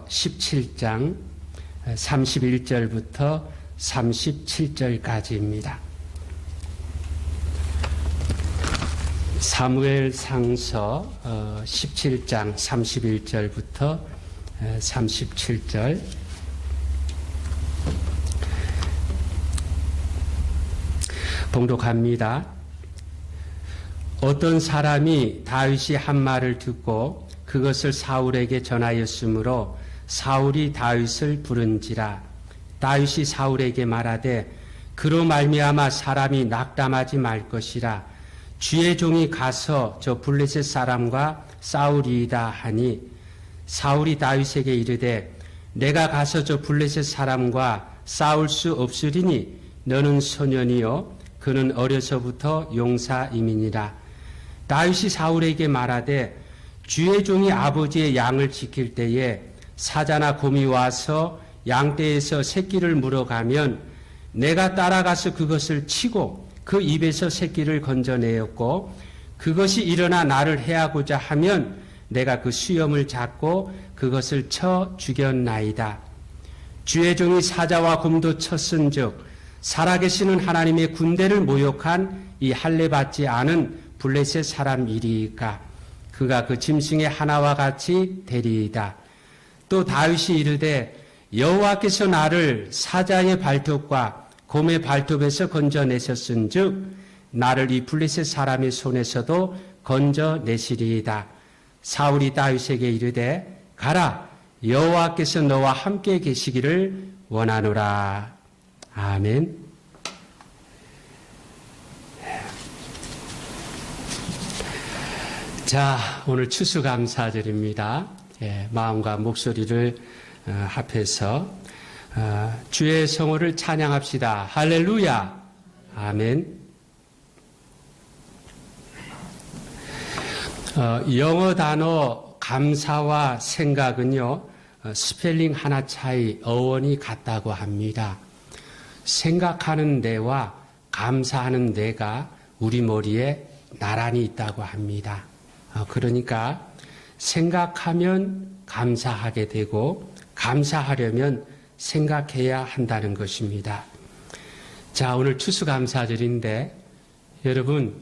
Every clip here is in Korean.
17장 31절부터 37절까지입니다. 사무엘상서 17장 31절부터 37절. 봉독합니다. 어떤 사람이 다윗이 한 말을 듣고 그것을 사울에게 전하였으므로 사울이 다윗을 부른지라. 다윗이 사울에게 말하되 그로 말미암아 사람이 낙담하지 말 것이라. 주의 종이 가서 저 블레셋 사람과 싸우리이다 하니 사울이 다윗에게 이르되 내가 가서 저 블레셋 사람과 싸울 수 없으리니 너는 소년이요 그는 어려서부터 용사임이니라. 다윗이 사울에게 말하되 주의 종이 아버지의 양을 지킬 때에 사자나 곰이 와서 양떼에서 새끼를 물어가면 내가 따라가서 그것을 치고 그 입에서 새끼를 건져내었고 그것이 일어나 나를 해하고자 하면 내가 그 수염을 잡고 그것을 쳐 죽였나이다. 주의 종이 사자와 곰도 쳤은즉 살아계시는 하나님의 군대를 모욕한 이 할례받지 않은 블레셋 사람이리이까 그가 그 짐승의 하나와 같이 되리이다. 또 다윗이 이르되 여호와께서 나를 사자의 발톱과 곰의 발톱에서 건져내셨은즉 나를 이 블레셋 사람의 손에서도 건져내시리이다. 사울이 다윗에게 이르되 가라 여호와께서 너와 함께 계시기를 원하노라. 아멘. 자, 오늘 추수감사절입니다. 마음과 목소리를 합해서 주의 성호를 찬양합시다. 할렐루야. 아멘. 영어 단어 감사와 생각은요, 스펠링 하나 차이, 어원이 같다고 합니다. 생각하는 데와 감사하는 데가 우리 머리에 나란히 있다고 합니다. 그러니까 생각하면 감사하게 되고 감사하려면 생각해야 한다는 것입니다. 자, 오늘 추수감사절인데 여러분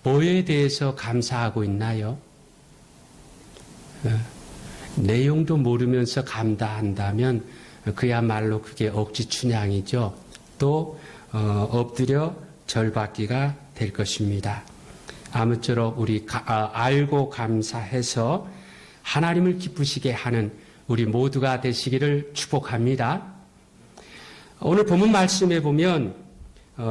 뭐에 대해서 감사하고 있나요? 내용도 모르면서 감사한다면 그야말로 그게 억지 춘향이죠. 또 엎드려 절받기가 될 것입니다. 아무쪼록 우리 알고 감사해서 하나님을 기쁘시게 하는 우리 모두가 되시기를 축복합니다. 오늘 본문 말씀에 보면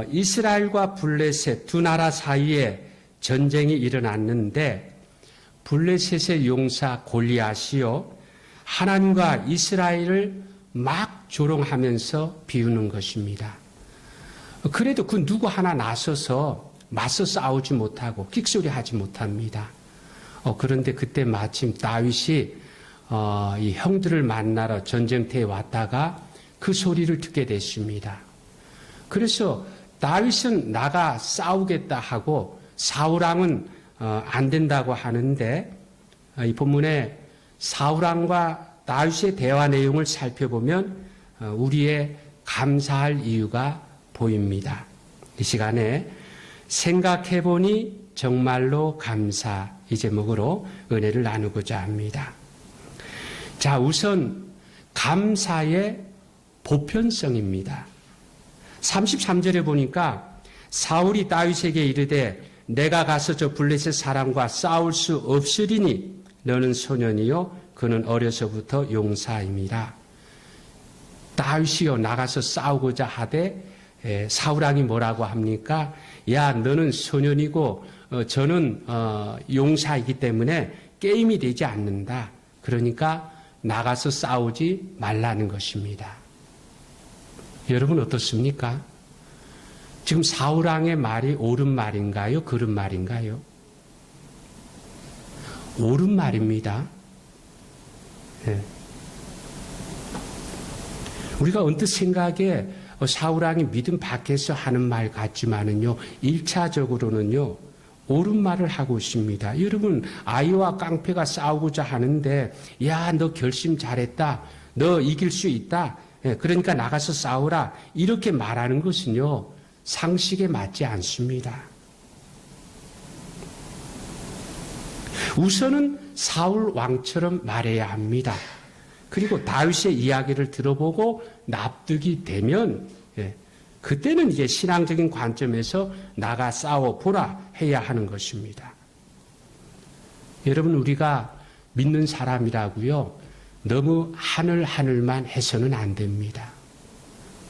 이스라엘과 블레셋 두 나라 사이에 전쟁이 일어났는데 블레셋의 용사 골리앗이요 하나님과 이스라엘을 막 조롱하면서 비우는 것입니다. 그래도 그 누구 하나 나서서 맞서 싸우지 못하고 끽소리하지 못합니다. 그런데 그때 마침 다윗이 이 형들을 만나러 전쟁터에 왔다가 그 소리를 듣게 됐습니다. 그래서 다윗은 나가 싸우겠다 하고 사울왕은 안 된다고 하는데 이 본문에 사울왕과 다윗의 대화 내용을 살펴보면 우리의 감사할 이유가 보입니다. 이 시간에 생각해보니 정말로 감사 이 제목으로 은혜를 나누고자 합니다. 자, 우선 감사의 보편성입니다. 33절에 보니까 사울이 다윗에게 이르되 내가 가서 저 블레셋 사람과 싸울 수 없으리니 너는 소년이요 그는 어려서부터 용사임이라. 다윗이요 나가서 싸우고자 하되 사울왕이 뭐라고 합니까? 야 너는 소년이고 저는 용사이기 때문에 게임이 되지 않는다. 그러니까 나가서 싸우지 말라는 것입니다. 여러분 어떻습니까? 지금 사울왕의 말이 옳은 말인가요? 그른 말인가요? 옳은 말입니다. 네. 우리가 언뜻 생각에 사울왕이 믿음 밖에서 하는 말 같지만은요, 1차적으로는요, 옳은 말을 하고 있습니다. 여러분, 아이와 깡패가 싸우고자 하는데, 야, 너 결심 잘했다. 너 이길 수 있다. 그러니까 나가서 싸우라. 이렇게 말하는 것은요, 상식에 맞지 않습니다. 우선은 사울 왕처럼 말해야 합니다. 그리고 다윗의 이야기를 들어보고 납득이 되면, 그때는 이제 신앙적인 관점에서 나가 싸워보라 해야 하는 것입니다. 여러분, 우리가 믿는 사람이라고요, 너무 하늘만 해서는 안 됩니다.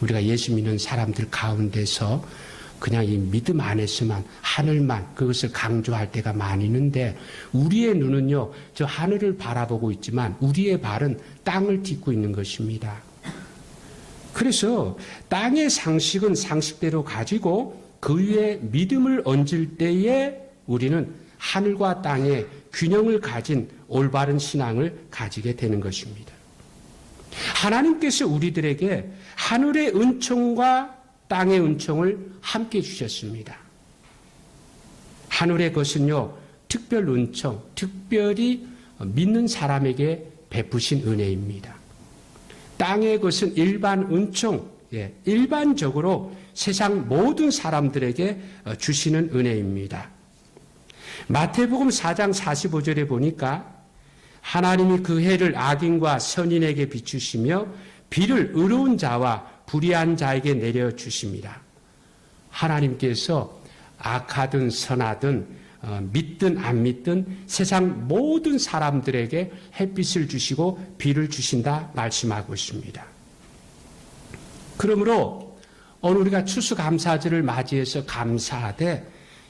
우리가 예수 믿는 사람들 가운데서 그냥 이 믿음 안에서만 하늘만 그것을 강조할 때가 많이 있는데, 우리의 눈은요, 저 하늘을 바라보고 있지만 우리의 발은 땅을 딛고 있는 것입니다. 그래서 땅의 상식은 상식대로 가지고 그 위에 믿음을 얹을 때에 우리는 하늘과 땅의 균형을 가진 올바른 신앙을 가지게 되는 것입니다. 하나님께서 우리들에게 하늘의 은총과 땅의 은총을 함께 주셨습니다. 하늘의 것은요, 특별 은총, 특별히 믿는 사람에게 베푸신 은혜입니다. 땅의 것은 일반 은총, 일반적으로 세상 모든 사람들에게 주시는 은혜입니다. 마태복음 4장 45절에 보니까 하나님이 그 해를 악인과 선인에게 비추시며 비를 의로운 자와 불의한 자에게 내려주십니다. 하나님께서 악하든 선하든 믿든 안 믿든 세상 모든 사람들에게 햇빛을 주시고 비를 주신다 말씀하고 있습니다. 그러므로 오늘 우리가 추수감사절을 맞이해서 감사하되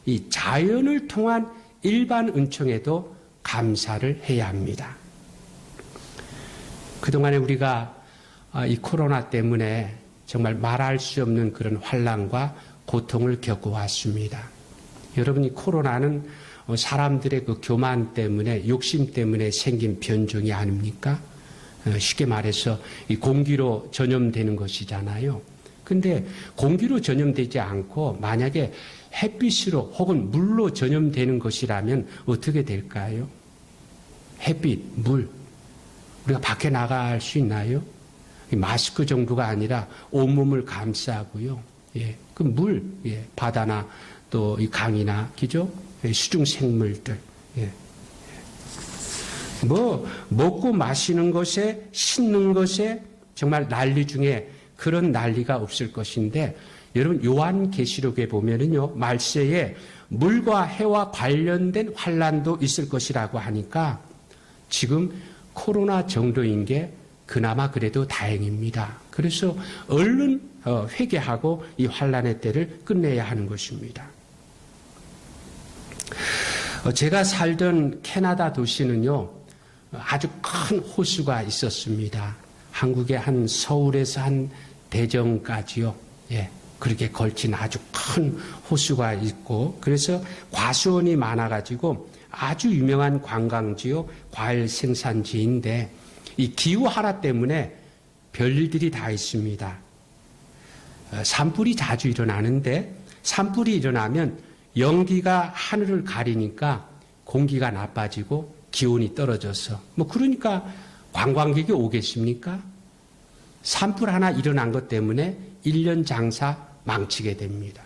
이 자연을 통한 일반 은총에도 감사를 해야 합니다. 그동안에 우리가 이 코로나 때문에 정말 말할 수 없는 그런 환난과 고통을 겪어왔습니다. 여러분이 코로나는 사람들의 그 교만 때문에, 욕심 때문에 생긴 변종이 아닙니까? 쉽게 말해서 이 공기로 전염되는 것이잖아요. 근데 공기로 전염되지 않고 만약에 햇빛으로 혹은 물로 전염되는 것이라면 어떻게 될까요? 햇빛, 물. 우리가 밖에 나갈 수 있나요? 마스크 정도가 아니라 온몸을 감싸고요. 그 물, 바다나 또 이 강이나, 그죠? 수중 생물들. 먹고 마시는 것에, 씻는 것에 정말 난리 중에 그런 난리가 없을 것인데, 여러분, 요한계시록에 보면은요, 말세에 물과 해와 관련된 환란도 있을 것이라고 하니까 지금 코로나 정도인 게 그나마 그래도 다행입니다. 그래서 얼른 회개하고 이 환란의 때를 끝내야 하는 것입니다. 제가 살던 캐나다 도시는요, 아주 큰 호수가 있었습니다. 한국의 한 서울에서 한 대전까지요. 그렇게 걸친 아주 큰 호수가 있고, 그래서 과수원이 많아가지고 아주 유명한 관광지요, 과일 생산지인데, 이 기후 하나 때문에 별일들이 다 있습니다. 산불이 자주 일어나는데, 산불이 일어나면 연기가 하늘을 가리니까 공기가 나빠지고 기온이 떨어져서, 그러니까 관광객이 오겠습니까? 산불 하나 일어난 것 때문에 1년 장사 망치게 됩니다.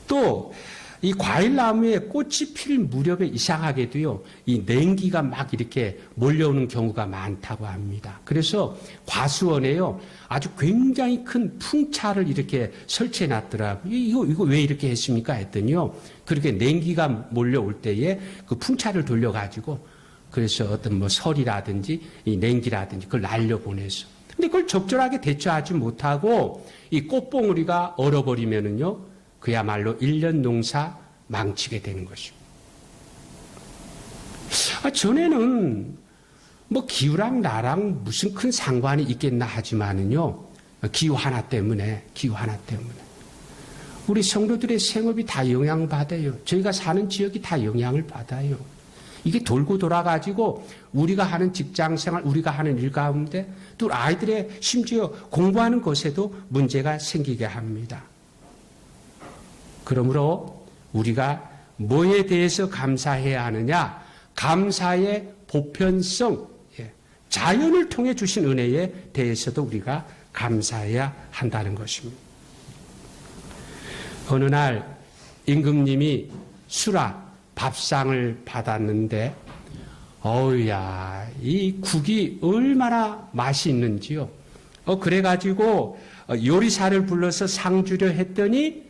또 이 과일나무에 꽃이 필 무렵에 이상하게도요, 이 냉기가 막 이렇게 몰려오는 경우가 많다고 합니다. 그래서 과수원에요, 아주 굉장히 큰 풍차를 이렇게 설치해 놨더라고요. 이거 왜 이렇게 했습니까? 했더니요, 그렇게 냉기가 몰려올 때에 그 풍차를 돌려가지고, 그래서 어떤 설이라든지 이 냉기라든지 그걸 날려보내서. 근데 그걸 적절하게 대처하지 못하고 이 꽃봉우리가 얼어버리면은요, 그야말로 1년 농사 망치게 되는 것입니다. 전에는 기후랑 나랑 무슨 큰 상관이 있겠나 하지만은요, 기후 하나 때문에 우리 성도들의 생업이 다 영향받아요. 저희가 사는 지역이 다 영향을 받아요. 이게 돌고 돌아가지고 우리가 하는 직장생활, 우리가 하는 일 가운데 또 아이들의 심지어 공부하는 것에도 문제가 생기게 합니다. 그러므로 우리가 뭐에 대해서 감사해야 하느냐? 감사의 보편성, 자연을 통해 주신 은혜에 대해서도 우리가 감사해야 한다는 것입니다. 어느 날 임금님이 수라 밥상을 받았는데 어우야, 이 국이 얼마나 맛이 있는지요. 그래가지고 요리사를 불러서 상 주려 했더니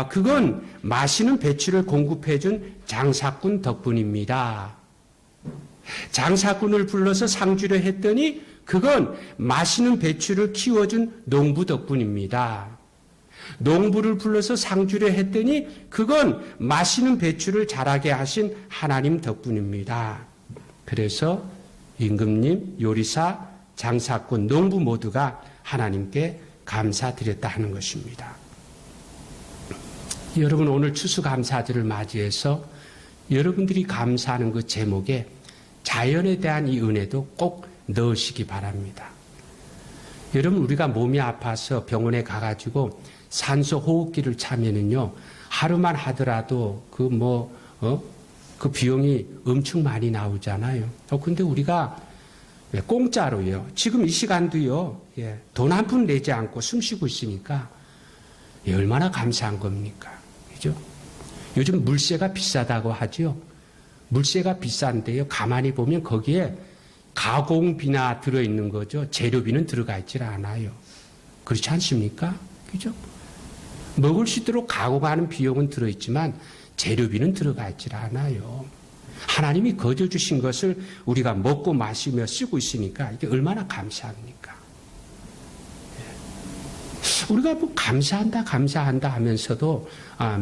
그건 마시는 배추를 공급해준 장사꾼 덕분입니다. 장사꾼을 불러서 상 주려 했더니 그건 마시는 배추를 키워준 농부 덕분입니다. 농부를 불러서 상 주려 했더니 그건 마시는 배추를 자라게 하신 하나님 덕분입니다. 그래서 임금님, 요리사, 장사꾼, 농부 모두가 하나님께 감사드렸다 하는 것입니다. 여러분, 오늘 추수감사절을 맞이해서 여러분들이 감사하는 그 제목에 자연에 대한 이 은혜도 꼭 넣으시기 바랍니다. 여러분, 우리가 몸이 아파서 병원에 가가지고 산소 호흡기를 차면은요, 하루만 하더라도 그 비용이 엄청 많이 나오잖아요. 근데 우리가 공짜로요. 지금 이 시간도요, 돈 한 푼 내지 않고 숨 쉬고 있으니까 얼마나 감사한 겁니까? 그죠? 요즘 물세가 비싸다고 하죠. 물세가 비싼데요. 가만히 보면 거기에 가공비나 들어있는 거죠. 재료비는 들어가 있질 않아요. 그렇지 않습니까? 그죠? 먹을 수 있도록 가공하는 비용은 들어있지만 재료비는 들어가 있질 않아요. 하나님이 거저 주신 것을 우리가 먹고 마시며 쓰고 있으니까 이게 얼마나 감사합니까? 우리가 뭐 감사한다 하면서도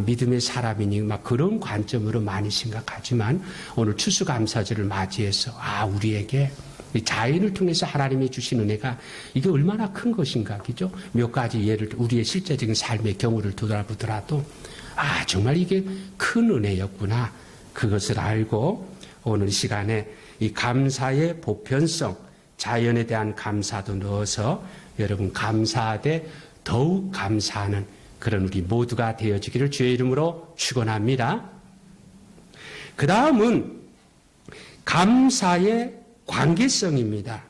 믿음의 사람이니 막 그런 관점으로 많이 생각하지만 오늘 추수감사절을 맞이해서 우리에게 자연을 통해서 하나님이 주신 은혜가 이게 얼마나 큰 것인가, 그죠? 몇 가지 예를 우리의 실제적인 삶의 경우를 돌아보더라도 정말 이게 큰 은혜였구나. 그것을 알고 오늘 시간에 이 감사의 보편성, 자연에 대한 감사도 넣어서 여러분 감사하되 더욱 감사하는 그런 우리 모두가 되어지기를 주의 이름으로 축원합니다. 그 다음은 감사의 관계성입니다.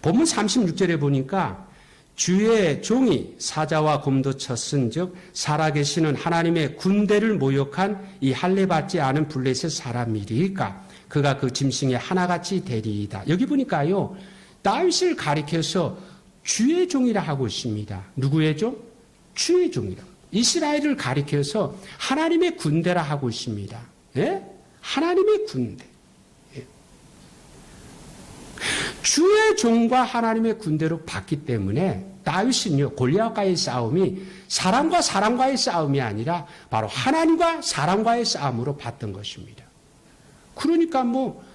본문 36절에 보니까 주의 종이 사자와 곰도 쳤은즉 살아계시는 하나님의 군대를 모욕한 이 할례받지 않은 블레셋 사람이리까 그가 그 짐승의 하나같이 되리이다. 여기 보니까요, 다윗을 가리켜서 주의 종이라 하고 있습니다. 누구의 종? 주의 종이라. 이스라엘을 가리켜서 하나님의 군대라 하고 있습니다. 예? 하나님의 군대. 예. 주의 종과 하나님의 군대로 봤기 때문에 다윗은요, 골리앗과의 싸움이 사람과 사람과의 싸움이 아니라 바로 하나님과 사람과의 싸움으로 봤던 것입니다. 그러니까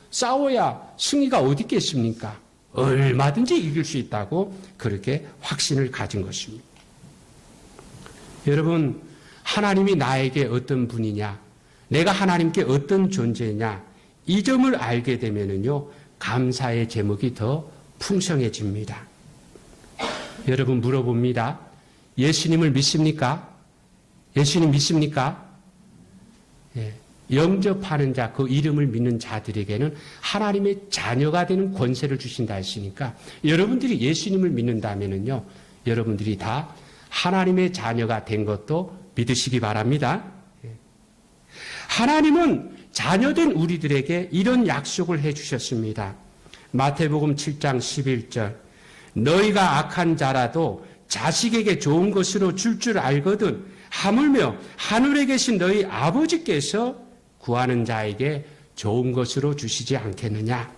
싸워야 승리가 어디 있겠습니까? 얼마든지 이길 수 있다고 그렇게 확신을 가진 것입니다. 여러분, 하나님이 나에게 어떤 분이냐, 내가 하나님께 어떤 존재냐, 이 점을 알게 되면은요, 감사의 제목이 더 풍성해집니다. 여러분 물어봅니다. 예수님을 믿습니까? 예수님 믿습니까? 예. 영접하는 자, 그 이름을 믿는 자들에게는 하나님의 자녀가 되는 권세를 주신다 했으니까 여러분들이 예수님을 믿는다면은요, 여러분들이 다 하나님의 자녀가 된 것도 믿으시기 바랍니다. 예. 하나님은 자녀된 우리들에게 이런 약속을 해주셨습니다. 마태복음 7장 11절 너희가 악한 자라도 자식에게 좋은 것으로 줄 알거든 하물며 하늘에 계신 너희 아버지께서 구하는 자에게 좋은 것으로 주시지 않겠느냐.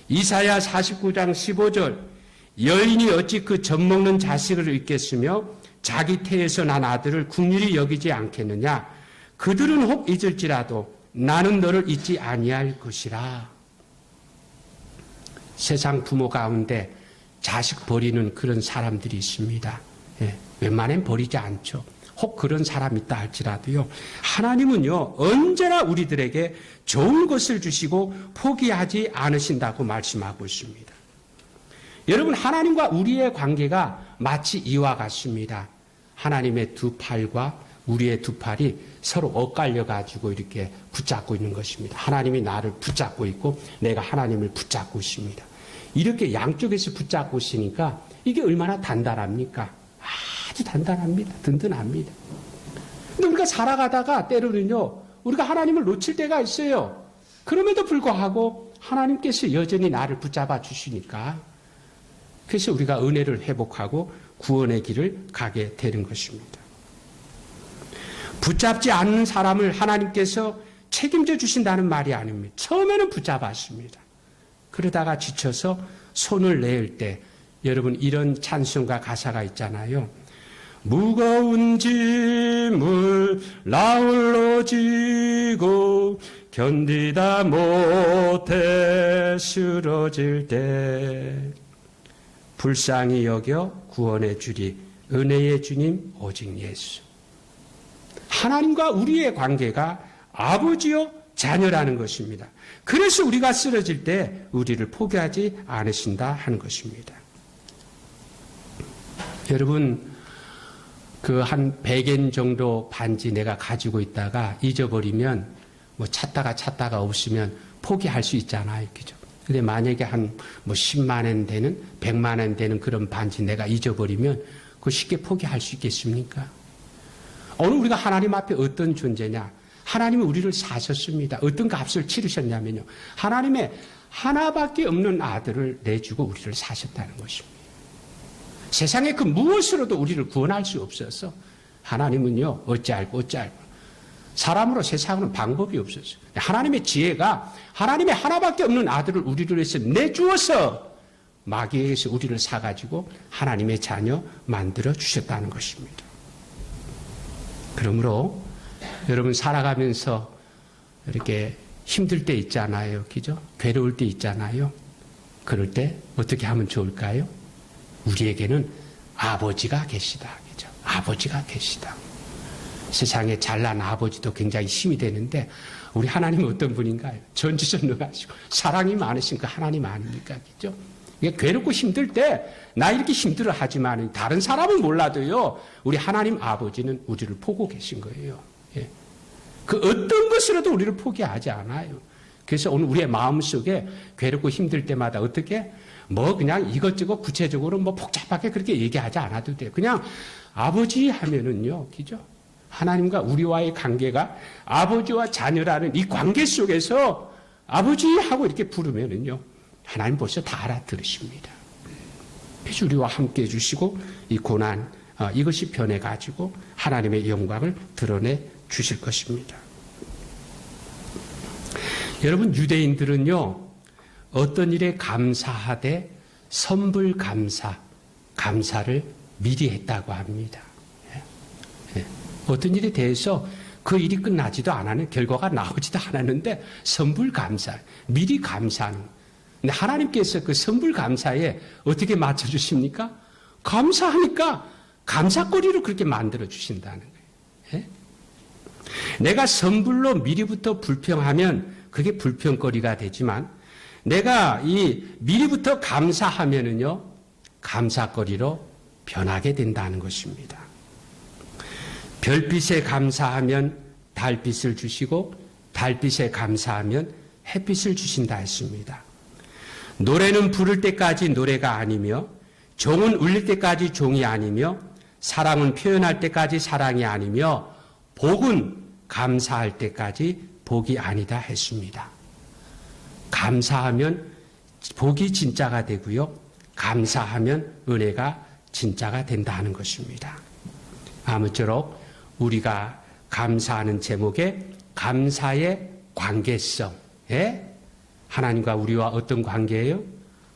이사야 49장 15절 여인이 어찌 그 젖먹는 자식을 잊겠으며 자기 태에서 난 아들을 긍휼히 여기지 않겠느냐. 그들은 혹 잊을지라도 나는 너를 잊지 아니할 것이라. 세상 부모 가운데 자식 버리는 그런 사람들이 있습니다. 예, 웬만하면 버리지 않죠. 혹 그런 사람이 있다 할지라도요, 하나님은요 언제나 우리들에게 좋은 것을 주시고 포기하지 않으신다고 말씀하고 있습니다. 여러분, 하나님과 우리의 관계가 마치 이와 같습니다. 하나님의 두 팔과 우리의 두 팔이 서로 엇갈려 가지고 이렇게 붙잡고 있는 것입니다. 하나님이 나를 붙잡고 있고 내가 하나님을 붙잡고 있습니다. 이렇게 양쪽에서 붙잡고 있으니까 이게 얼마나 단단합니까? 아주 단단합니다. 든든합니다. 근데 우리가 살아가다가 때로는요, 우리가 하나님을 놓칠 때가 있어요. 그럼에도 불구하고 하나님께서 여전히 나를 붙잡아 주시니까 그래서 우리가 은혜를 회복하고 구원의 길을 가게 되는 것입니다. 붙잡지 않는 사람을 하나님께서 책임져 주신다는 말이 아닙니다. 처음에는 붙잡았습니다. 그러다가 지쳐서 손을 내을 때 여러분 이런 찬송가 가사가 있잖아요. 무거운 짐을 나홀로 지고 견디다 못해 쓰러질 때 불쌍히 여겨 구원해 주리 은혜의 주님 오직 예수. 하나님과 우리의 관계가 아버지요 자녀라는 것입니다. 그래서 우리가 쓰러질 때 우리를 포기하지 않으신다 하는 것입니다. 여러분 그 한 100엔 정도 반지 내가 가지고 있다가 잊어버리면 뭐 찾다가 없으면 포기할 수 있잖아요. 그죠? 근데 만약에 한 뭐 10만 엔 되는 100만 엔 되는 그런 반지 내가 잊어버리면 그거 쉽게 포기할 수 있겠습니까? 오늘 우리가 하나님 앞에 어떤 존재냐? 하나님은 우리를 사셨습니다. 어떤 값을 치르셨냐면요. 하나님의 하나밖에 없는 아들을 내주고 우리를 사셨다는 것입니다. 세상에 그 무엇으로도 우리를 구원할 수 없어서 하나님은요. 어찌알고 사람으로 세상은 방법이 없었어요. 하나님의 지혜가 하나님의 하나밖에 없는 아들을 우리를 위해서 내주어서 마귀에게서 우리를 사가지고 하나님의 자녀 만들어 주셨다는 것입니다. 그러므로 여러분 살아가면서 이렇게 힘들 때 있잖아요. 그죠? 괴로울 때 있잖아요. 그럴 때 어떻게 하면 좋을까요? 우리에게는 아버지가 계시다. 그죠? 아버지가 계시다. 세상에 잘난 아버지도 굉장히 힘이 되는데 우리 하나님은 어떤 분인가요? 전지전능하시고 사랑이 많으신 그 하나님 아닙니까? 그죠? 괴롭고 힘들 때 나 이렇게 힘들어하지만 다른 사람은 몰라도요. 우리 하나님 아버지는 우리를 보고 계신 거예요. 예. 그 어떤 것으로도 우리를 포기하지 않아요. 그래서 오늘 우리의 마음속에 괴롭고 힘들 때마다 어떻게 뭐 그냥 이것저것 구체적으로 뭐 복잡하게 그렇게 얘기하지 않아도 돼요. 그냥 아버지 하면은요. 그죠? 하나님과 우리와의 관계가 아버지와 자녀라는 이 관계 속에서 아버지 하고 이렇게 부르면은요. 하나님 벌써 다 알아들으십니다. 그래서 우리와 함께 해주시고 이 고난 이것이 변해가지고 하나님의 영광을 드러내 주실 것입니다. 여러분 유대인들은요. 어떤 일에 감사하되 선불 감사를 미리 했다고 합니다. 어떤 일에 대해서 그 일이 끝나지도 않았는 결과가 나오지도 않았는데 선불 감사, 미리 감사하는. 근데 하나님께서 그 선불 감사에 어떻게 맞춰주십니까? 감사하니까 감사거리로 그렇게 만들어 주신다는 거예요. 내가 선불로 미리부터 불평하면 그게 불평거리가 되지만 내가 이 미리부터 감사하면은요 감사거리로 변하게 된다는 것입니다. 별빛에 감사하면 달빛을 주시고 달빛에 감사하면 햇빛을 주신다 했습니다. 노래는 부를 때까지 노래가 아니며 종은 울릴 때까지 종이 아니며 사랑은 표현할 때까지 사랑이 아니며 복은 감사할 때까지 복이 아니다 했습니다. 감사하면 복이 진짜가 되고요. 감사하면 은혜가 진짜가 된다는 것입니다. 아무쪼록 우리가 감사하는 제목에 감사의 관계성에 하나님과 우리와 어떤 관계예요?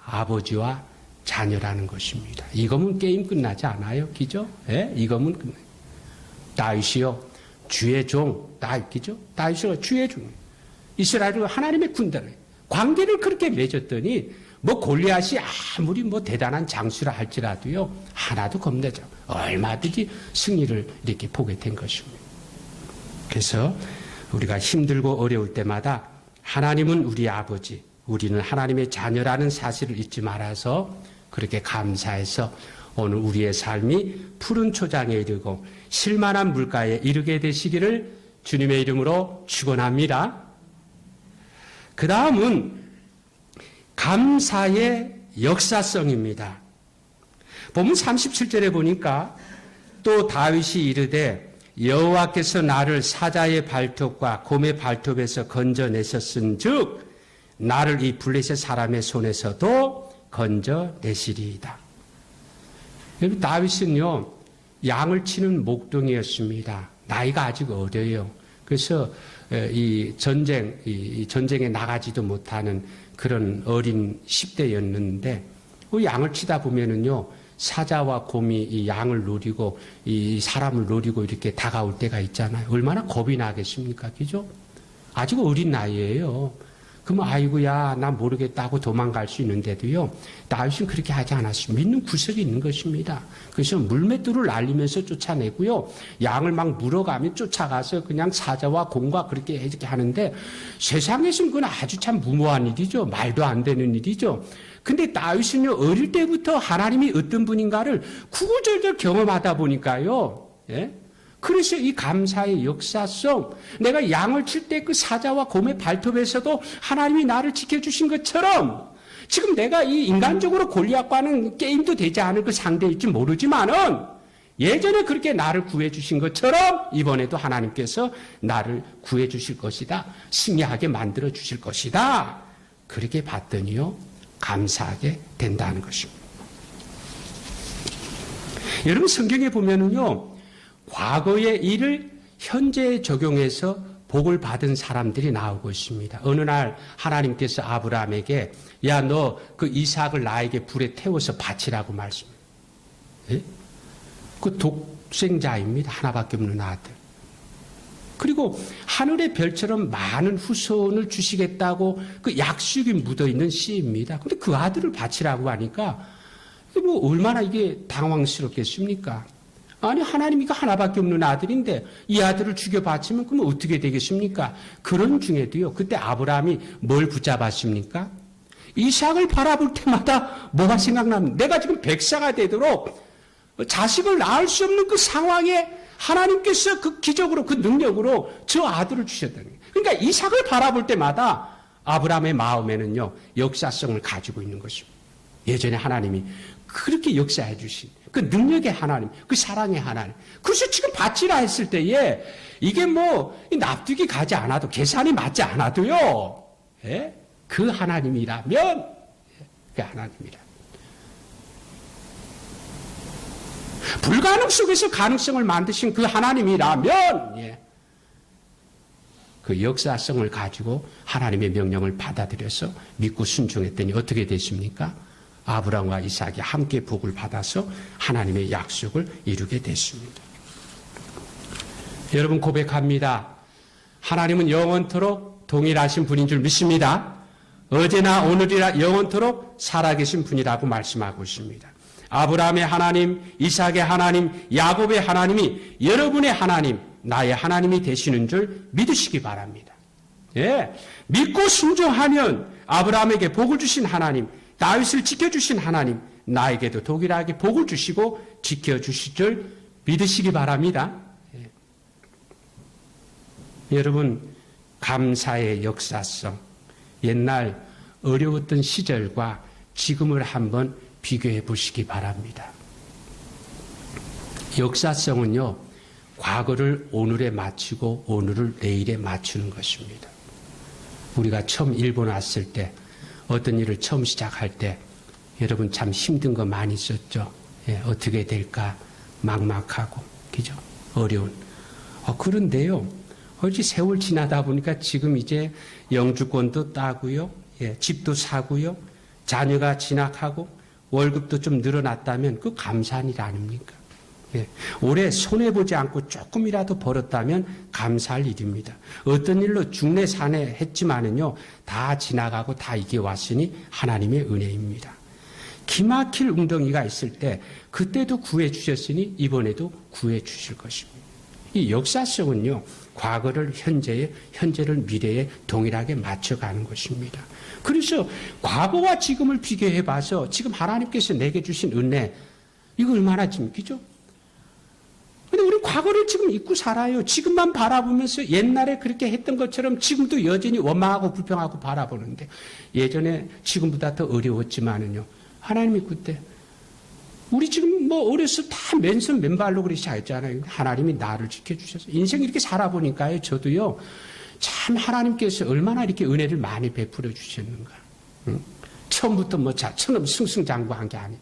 아버지와 자녀라는 것입니다. 이거면 게임 끝나지 않아요. 그죠? 예? 이거면 끝나요. 다윗이요. 주의 종. 다윗이죠? 다윗이요. 주의 종. 이스라엘은 하나님의 군대를 관계를 그렇게 맺었더니 뭐 골리앗이 아무리 뭐 대단한 장수라 할지라도요. 하나도 겁내죠. 얼마든지 승리를 이렇게 보게 된 것입니다. 그래서 우리가 힘들고 어려울 때마다 하나님은 우리 아버지, 우리는 하나님의 자녀라는 사실을 잊지 말아서 그렇게 감사해서 오늘 우리의 삶이 푸른 초장에 이르고 실만한 물가에 이르게 되시기를 주님의 이름으로 축원합니다. 그 다음은 감사의 역사성입니다. 보면 37절에 보니까 또 다윗이 이르되 여호와께서 나를 사자의 발톱과 곰의 발톱에서 건져내셨은즉 나를 이 블레셋 사람의 손에서도 건져내시리이다. 여러분, 다윗은요 양을 치는 목동이었습니다. 나이가 아직 어려요. 그래서 이 전쟁에 나가지도 못하는 그런 어린 10대였는데 그 양을 치다 보면은요 사자와 곰이 이 양을 노리고 이 사람을 노리고 이렇게 다가올 때가 있잖아요. 얼마나 겁이 나겠습니까? 그죠? 아직 어린 나이에요. 그러면 아이고야 난 모르겠다고 도망갈 수 있는데도요 다윗은 그렇게 하지 않았습니다. 믿는 구석이 있는 것입니다. 그래서 물맷돌을 날리면서 쫓아내고요 양을 막 물어가며 쫓아가서 그냥 사자와 곰과 그렇게 이렇게 하는데 세상에서는 그건 아주 참 무모한 일이죠. 말도 안 되는 일이죠. 근데 다윗은요 어릴 때부터 하나님이 어떤 분인가를 구구절절 경험하다 보니까요 예? 그래서 이 감사의 역사성, 내가 양을 칠 때 그 사자와 곰의 발톱에서도 하나님이 나를 지켜주신 것처럼 지금 내가 이 인간적으로 골리앗과는 게임도 되지 않을 그 상대일지 모르지만은 예전에 그렇게 나를 구해주신 것처럼 이번에도 하나님께서 나를 구해주실 것이다. 승리하게 만들어주실 것이다. 그렇게 봤더니요 감사하게 된다는 것입니다. 여러분 성경에 보면은요 과거의 일을 현재에 적용해서 복을 받은 사람들이 나오고 있습니다. 어느 날 하나님께서 아브라함에게 야, 너 그 이삭을 나에게 불에 태워서 바치라고 말씀해요. 예? 그 독생자입니다. 하나밖에 없는 아들. 그리고 하늘의 별처럼 많은 후손을 주시겠다고 그 약속이 묻어있는 씨입니다. 근데 그 아들을 바치라고 하니까 뭐 얼마나 이게 당황스럽겠습니까? 아니 하나님이 하나밖에 없는 아들인데 이 아들을 죽여 바치면 그러면 어떻게 되겠습니까? 그런 중에도요 그때 아브라함이 뭘 붙잡았습니까? 이삭을 바라볼 때마다 뭐가 생각나면 내가 지금 백사가 되도록 자식을 낳을 수 없는 그 상황에 하나님께서 그 기적으로 그 능력으로 저 아들을 주셨다는 거예요. 그러니까 이삭을 바라볼 때마다 아브라함의 마음에는요 역사성을 가지고 있는 것입니다. 예전에 하나님이 그렇게 역사해 주신 그 능력의 하나님, 그 사랑의 하나님. 그래서 지금 바치라 했을 때에 이게 뭐 납득이 가지 않아도 계산이 맞지 않아도요. 예? 그 하나님이라면 그 하나님이라. 불가능 속에서 가능성을 만드신 그 하나님이라면 예. 그 역사성을 가지고 하나님의 명령을 받아들여서 믿고 순종했더니 어떻게 됐습니까? 아브라함과 이삭이 함께 복을 받아서 하나님의 약속을 이루게 됐습니다. 여러분 고백합니다. 하나님은 영원토록 동일하신 분인 줄 믿습니다. 어제나 오늘이라 영원토록 살아계신 분이라고 말씀하고 있습니다. 아브라함의 하나님, 이삭의 하나님, 야곱의 하나님이 여러분의 하나님, 나의 하나님이 되시는 줄 믿으시기 바랍니다. 예, 믿고 순종하면 아브라함에게 복을 주신 하나님, 다윗을 지켜주신 하나님, 나에게도 동일하게 복을 주시고 지켜주실 줄 믿으시기 바랍니다. 예. 여러분, 감사의 역사성, 옛날 어려웠던 시절과 지금을 한번 비교해 보시기 바랍니다. 역사성은요, 과거를 오늘에 맞추고 오늘을 내일에 맞추는 것입니다. 우리가 처음 일본 왔을 때 어떤 일을 처음 시작할 때 여러분 참 힘든 거 많이 있었죠. 예, 어떻게 될까 막막하고 그죠? 어려운. 그런데요. 어찌 세월 지나다 보니까 지금 이제 영주권도 따고요. 예, 집도 사고요. 자녀가 진학하고 월급도 좀 늘어났다면 그 감사한 일 아닙니까? 예, 올해 손해보지 않고 조금이라도 벌었다면 감사할 일입니다. 어떤 일로 중내 산해 했지만은요, 다 지나가고 다 이게 왔으니 하나님의 은혜입니다. 기막힐 웅덩이가 있을 때 그때도 구해주셨으니 이번에도 구해주실 것입니다. 이 역사성은요, 과거를 현재를 미래에 동일하게 맞춰가는 것입니다. 그래서 과거와 지금을 비교해봐서 지금 하나님께서 내게 주신 은혜, 이거 얼마나 짐기죠? 근데 우리 과거를 지금 잊고 살아요. 지금만 바라보면서 옛날에 그렇게 했던 것처럼 지금도 여전히 원망하고 불평하고 바라보는데 예전에 지금보다 더 어려웠지만은요. 하나님이 그때 우리 지금 뭐 어렸을 때 다 맨손 맨발로 그렇게 살잖아요. 하나님이 나를 지켜주셔서 인생 이렇게 살아보니까요. 저도요. 참 하나님께서 얼마나 이렇게 은혜를 많이 베풀어 주셨는가. 응? 처음부터 뭐 자처럼 승승장구한 게 아니에요.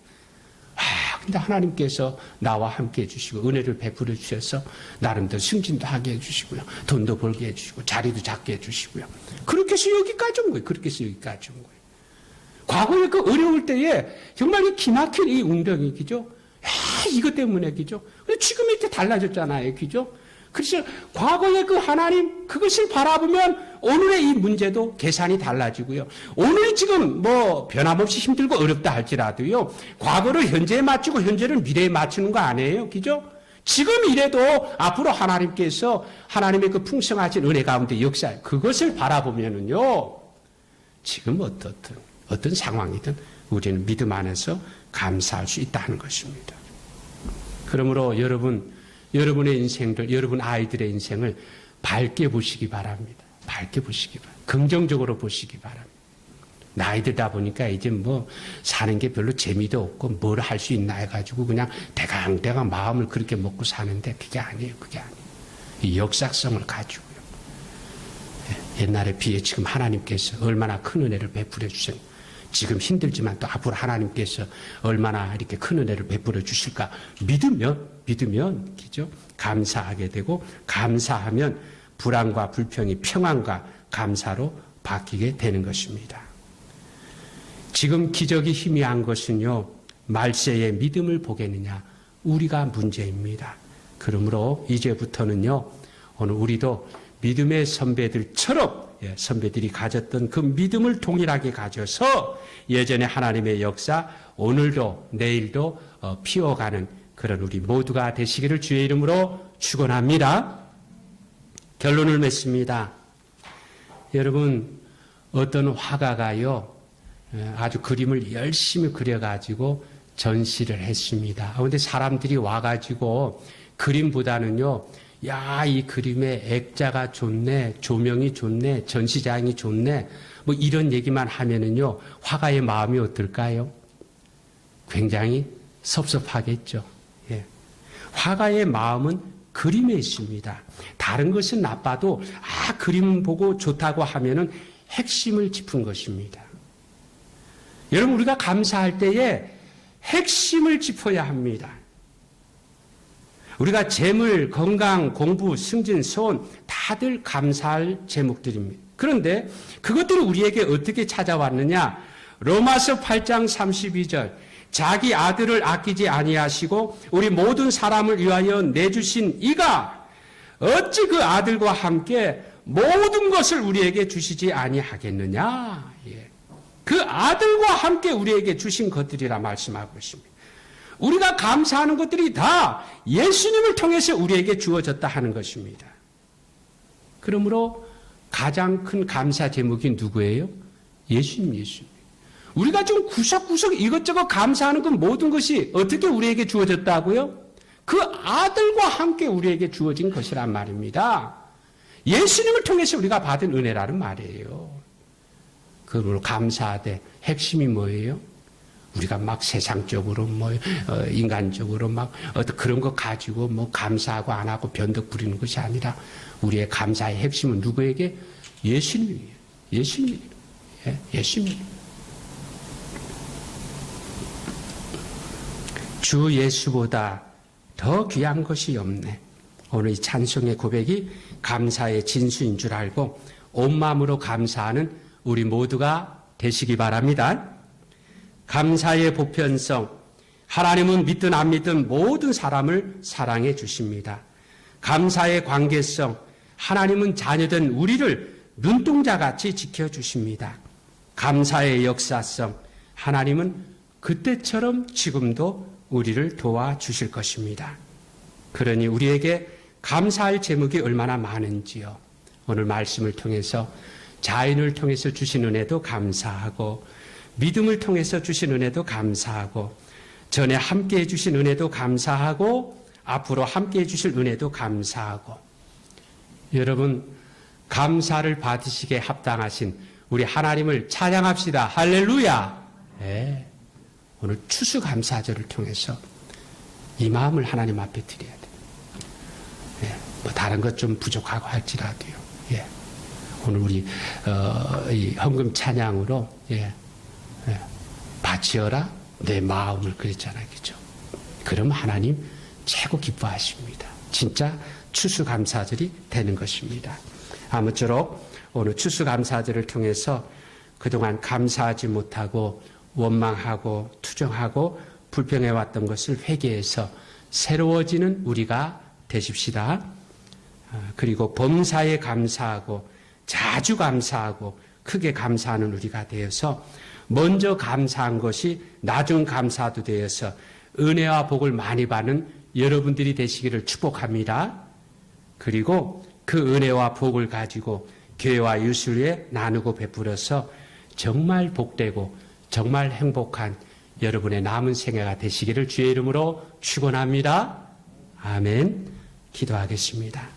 근데 하나님께서 나와 함께 해주시고 은혜를 베풀어 주셔서 나름대로 승진도 하게 해주시고요. 돈도 벌게 해주시고 자리도 잡게 해주시고요. 그렇게 해서 여기까지 온 거예요. 그렇게 해서 여기까지 온 거예요. 과거에 그 어려울 때에 정말 이 기막힌 이 운명이 그죠? 이것 때문에 그죠? 지금 이렇게 달라졌잖아요. 그죠? 그래서 과거의 그 하나님 그것을 바라보면 오늘의 이 문제도 계산이 달라지고요. 오늘이 지금 뭐 변함없이 힘들고 어렵다 할지라도요. 과거를 현재에 맞추고 현재를 미래에 맞추는 거 아니에요. 그죠? 지금 이래도 앞으로 하나님께서 하나님의 그 풍성하신 은혜 가운데 역사해 그것을 바라보면은요. 지금 어떤 상황이든 우리는 믿음 안에서 감사할 수 있다는 것입니다. 그러므로 여러분의 인생들, 여러분 아이들의 인생을 밝게 보시기 바랍니다. 밝게 보시기 바랍니다. 긍정적으로 보시기 바랍니다. 나이 들다 보니까 이제 뭐 사는 게 별로 재미도 없고 뭘 할 수 있나 해가지고 그냥 대강 마음을 그렇게 먹고 사는데 그게 아니에요. 그게 아니에요. 이 역사성을 가지고요. 옛날에 비해 지금 하나님께서 얼마나 큰 은혜를 베풀어 주셨는지 지금 힘들지만 또 앞으로 하나님께서 얼마나 이렇게 큰 은혜를 베풀어 주실까 믿으면 그죠? 감사하게 되고 감사하면 불안과 불평이 평안과 감사로 바뀌게 되는 것입니다. 지금 기적이 희미한 것은요. 말세의 믿음을 보겠느냐 우리가 문제입니다. 그러므로 이제부터는요. 오늘 우리도 믿음의 선배들처럼 선배들이 가졌던 그 믿음을 동일하게 가져서 예전에 하나님의 역사 오늘도 내일도 피워가는 그런 우리 모두가 되시기를 주의 이름으로 축원합니다. 결론을 맺습니다. 여러분 어떤 화가가요 아주 그림을 열심히 그려가지고 전시를 했습니다. 그런데 사람들이 와가지고 그림보다는요 야, 이 그림의 액자가 좋네, 조명이 좋네, 전시장이 좋네, 뭐 이런 얘기만 하면은요, 화가의 마음이 어떨까요? 굉장히 섭섭하겠죠. 예. 화가의 마음은 그림에 있습니다. 다른 것은 나빠도, 그림 보고 좋다고 하면은 핵심을 짚은 것입니다. 여러분, 우리가 감사할 때에 핵심을 짚어야 합니다. 우리가 재물, 건강, 공부, 승진, 소원 다들 감사할 제목들입니다. 그런데 그것들이 우리에게 어떻게 찾아왔느냐? 로마서 8장 32절 자기 아들을 아끼지 아니하시고 우리 모든 사람을 위하여 내주신 이가 어찌 그 아들과 함께 모든 것을 우리에게 주시지 아니하겠느냐? 그 아들과 함께 우리에게 주신 것들이라 말씀하고 있습니다. 우리가 감사하는 것들이 다 예수님을 통해서 우리에게 주어졌다 하는 것입니다. 그러므로 가장 큰 감사 제목이 누구예요? 예수님. 우리가 좀 구석구석 이것저것 감사하는 그 모든 것이 어떻게 우리에게 주어졌다고요? 그 아들과 함께 우리에게 주어진 것이란 말입니다. 예수님을 통해서 우리가 받은 은혜라는 말이에요. 그러므로 감사하되 핵심이 뭐예요? 우리가 막 세상적으로 인간적으로 막 어떤 그런 거 가지고 감사하고 안 하고 변덕 부리는 것이 아니라 우리의 감사의 핵심은 누구에게? 예수님이에요. 예수님. 주 예수보다 더 귀한 것이 없네. 오늘 이 찬송의 고백이 감사의 진수인 줄 알고 온 마음으로 감사하는 우리 모두가 되시기 바랍니다. 감사의 보편성, 하나님은 믿든 안 믿든 모든 사람을 사랑해 주십니다. 감사의 관계성, 하나님은 자녀된 우리를 눈동자같이 지켜주십니다. 감사의 역사성, 하나님은 그때처럼 지금도 우리를 도와주실 것입니다. 그러니 우리에게 감사할 제목이 얼마나 많은지요. 오늘 말씀을 통해서 자연을 통해서 주신 은혜도 감사하고 믿음을 통해서 주신 은혜도 감사하고 전에 함께 해주신 은혜도 감사하고 앞으로 함께 해주실 은혜도 감사하고 여러분 감사를 받으시기에 합당하신 우리 하나님을 찬양합시다. 할렐루야. 네. 오늘 추수감사절을 통해서 이 마음을 하나님 앞에 드려야 돼요. 예, 뭐 다른 것 좀 부족하고 할지라도요. 예, 오늘 우리 이 헌금 찬양으로 바치어라 내 마음을 그랬잖아요, 그죠? 그럼 하나님 최고 기뻐하십니다. 진짜 추수감사절이 되는 것입니다. 아무쪼록 오늘 추수감사절을 통해서 그동안 감사하지 못하고 원망하고 투정하고 불평해왔던 것을 회개해서 새로워지는 우리가 되십시다. 그리고 범사에 감사하고 자주 감사하고 크게 감사하는 우리가 되어서 먼저 감사한 것이 나중 감사도 되어서 은혜와 복을 많이 받는 여러분들이 되시기를 축복합니다. 그리고 그 은혜와 복을 가지고 교회와 유술에 나누고 베풀어서 정말 복되고 정말 행복한 여러분의 남은 생애가 되시기를 주의 이름으로 축원합니다. 아멘. 기도하겠습니다.